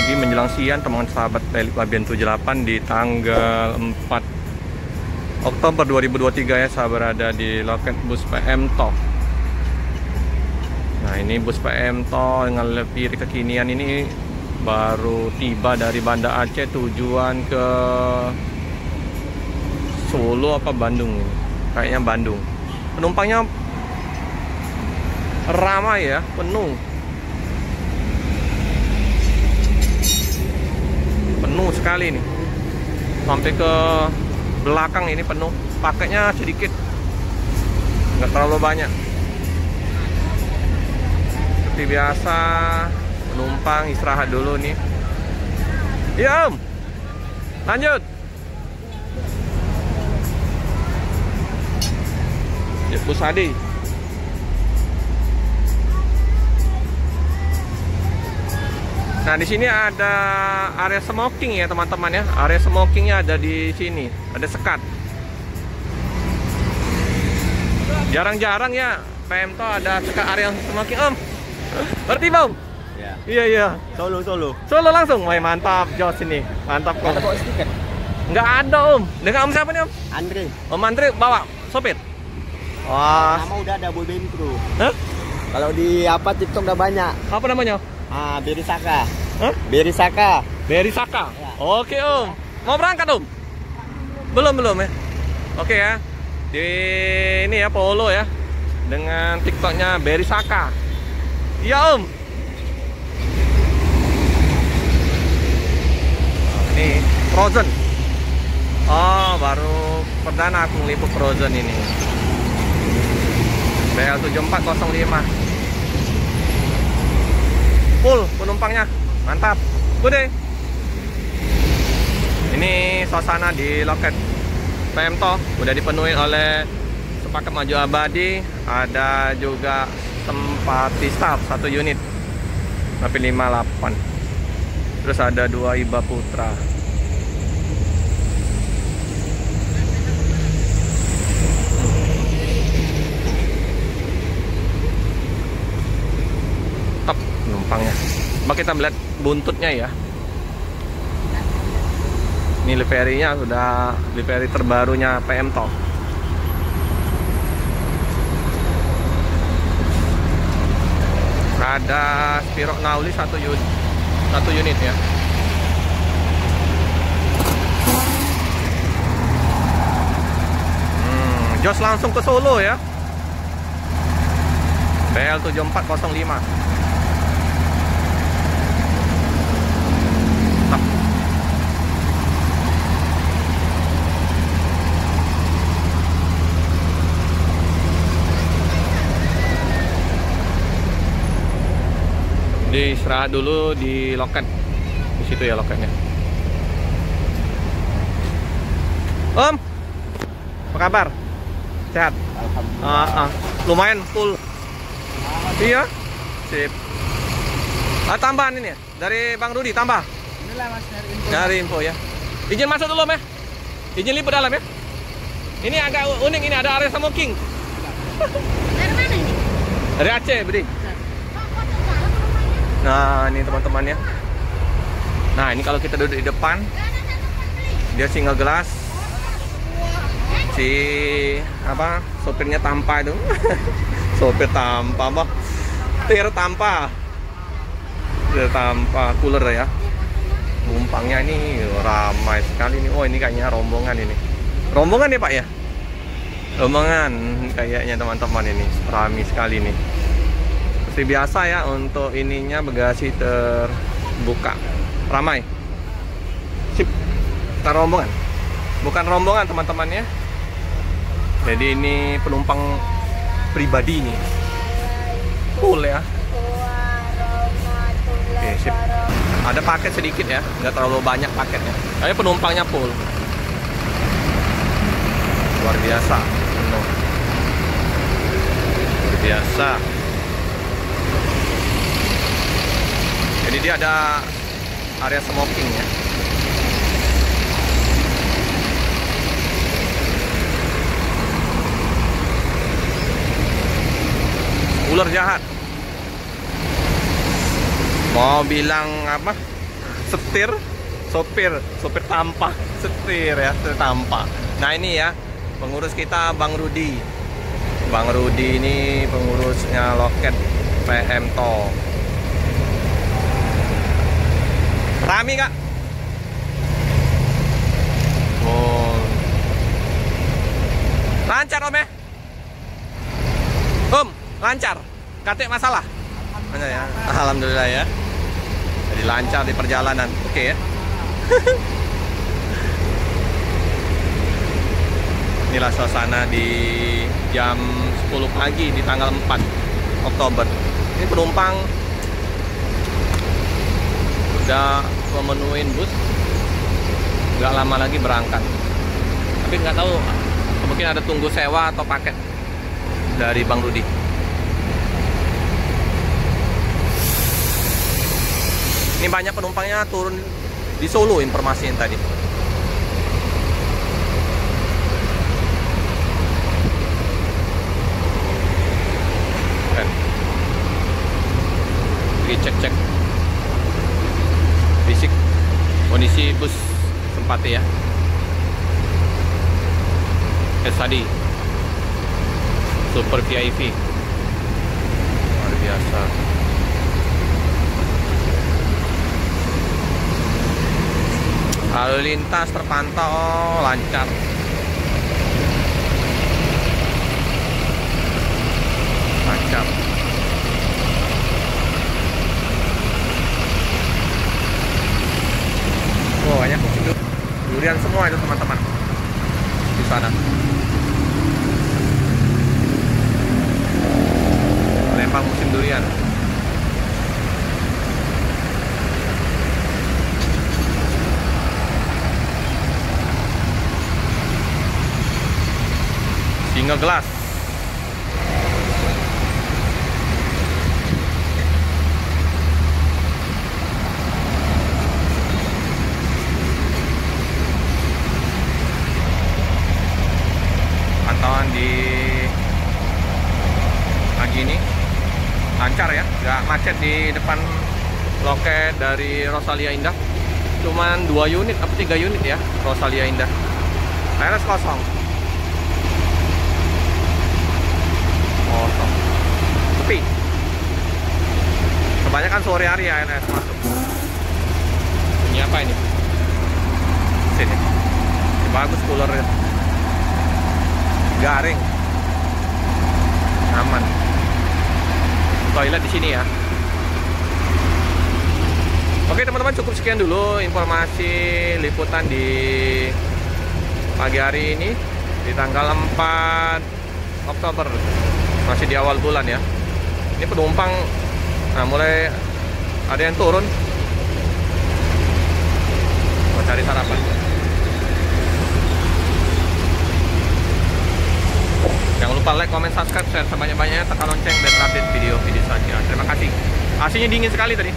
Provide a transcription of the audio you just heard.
pagi menjelang siang teman sahabat Labian 78 di tanggal 4 Oktober 2023 ya, saya berada di loket bus PM TOH. Nah, ini bus PM TOH dengan lebih kekinian ini baru tiba dari Banda Aceh tujuan ke Solo apa Bandung ini? Kayaknya Bandung. Penumpangnya ramai ya, penuh sekali nih, sampai ke belakang ini penuh. Paketnya sedikit, nggak terlalu banyak. Seperti biasa, penumpang istirahat dulu nih. Ya Om, lanjut. Ya, Bus Adi. Nah, di sini ada area smoking ya teman-teman ya. Area smokingnya ada di sini, ada sekat. Jarang-jarang ya PM TOH ada sekat area smoking Om. Berarti Om? Ya. Iya. Solo langsung. Wah, mantap Jos ini. Mantap kok. Ada bawa stiker? Nggak ada Om. Dengan Om siapa nih Om? Andre. Om Andre bawa sopir. Wah. Nama udah ada Boy Bentro. Hah? Kalau di TikTok udah banyak. Apa namanya? Berisaka. Hah? Berisaka. Berisaka. Ya. Oke Om. Mau berangkat Om? Belum ya. Oke ya. Di ini ya Polo ya. Dengan TikToknya Berisaka. Iya Om. Ini Frozen. Oh, baru perdana aku ngeliput Frozen ini. BL7405. Full penumpangnya, mantap. Bude. Ini suasana di loket PM TOH udah dipenuhi oleh Sepakat Maju Abadi, ada juga Simpati Staff 1 unit tapi 58. Terus ada 2 Iba Putra. Top penumpangnya. Coba kita melihat buntutnya ya. Ini liverynya sudah livery terbarunya PM TOH. Ada Spirok Nauli 1 unit ya. Jos langsung ke Solo ya. BL7405. Istirahat dulu di loket. Di situ ya loketnya. Om, apa kabar? Sehat? Alhamdulillah. Lumayan full. Iya. Sip. Tambahan ini ya? Dari Bang Rudi tambah? Inilah Mas, dari info ya. Izin masuk dulu Om ya. Izin liput dalam ya. Ini agak unik, ini ada area smoking. Dari mana ini? Dari Aceh, Budi. Nah, ini teman-teman ya. Nah, ini kalau kita duduk di depan, dia single glass. Si apa? Sopirnya tanpa itu. Sopir tanpa, mah. Tir tanpa. Tir tanpa cooler ya. Numpangnya ini ramai sekali nih. Oh, ini kayaknya rombongan ini. Rombongan ya, Pak ya? Rombongan kayaknya teman-teman ini. Ramai sekali nih. Seperti biasa ya, untuk ininya bagasi terbuka, ramai. Sip. Kita rombongan, bukan rombongan teman-teman ya. Jadi ini penumpang pribadi nih, full ya. Oke, sip. Ada paket sedikit ya, nggak terlalu banyak paketnya. Tapi penumpangnya full, luar biasa, penuh, luar biasa. Jadi dia ada area smoking ya. Ular jahat. Mau bilang apa? setir, sopir tanpa setir ya, setir tanpa. Nah ini ya pengurus kita Bang Rudi. Bang Rudi ini pengurusnya loket PM Tol. Rame kak? Oh, lancar om ya? Om, lancar? Katik masalah? Lancar ya? Alhamdulillah ya. Jadi lancar di perjalanan, oke ya? Inilah suasana di jam 10 pagi di tanggal 4 Oktober. Ini penumpang udah memenuhi bus, nggak lama lagi berangkat. Tapi nggak tahu, mungkin ada tunggu sewa atau paket dari Bang Rudi. Ini banyak penumpangnya turun di Solo, informasinya tadi. Lagi cek-cek fisik kondisi bus Sempati ya. tadi Super VIP luar biasa. Lalu lintas terpantau lancar. Lancar. Oh, banyak durian semua itu teman-teman di sana. Lembang musim durian. Single glass. Pantauan di pagi ini lancar ya, nggak macet di depan loket dari Rosalia Indah. Cuman 2 unit atau 3 unit ya Rosalia Indah. RS kosong. Kosong. Sepi. Kebanyakan sore hari ya RS masuk. Ini apa ini? Sini. Ini bagus coolernya. Garing. Aman. Toilet di sini ya. Oke teman-teman, cukup sekian dulu informasi liputan di pagi hari ini di tanggal 4 Oktober. Masih di awal bulan ya. Ini penumpang mulai ada yang turun. Mau cari sarapan. Jangan lupa like, comment, subscribe, share sebanyak-banyaknya, tekan lonceng dan update video-video selanjutnya. Terima kasih. AC-nya dingin sekali tadi.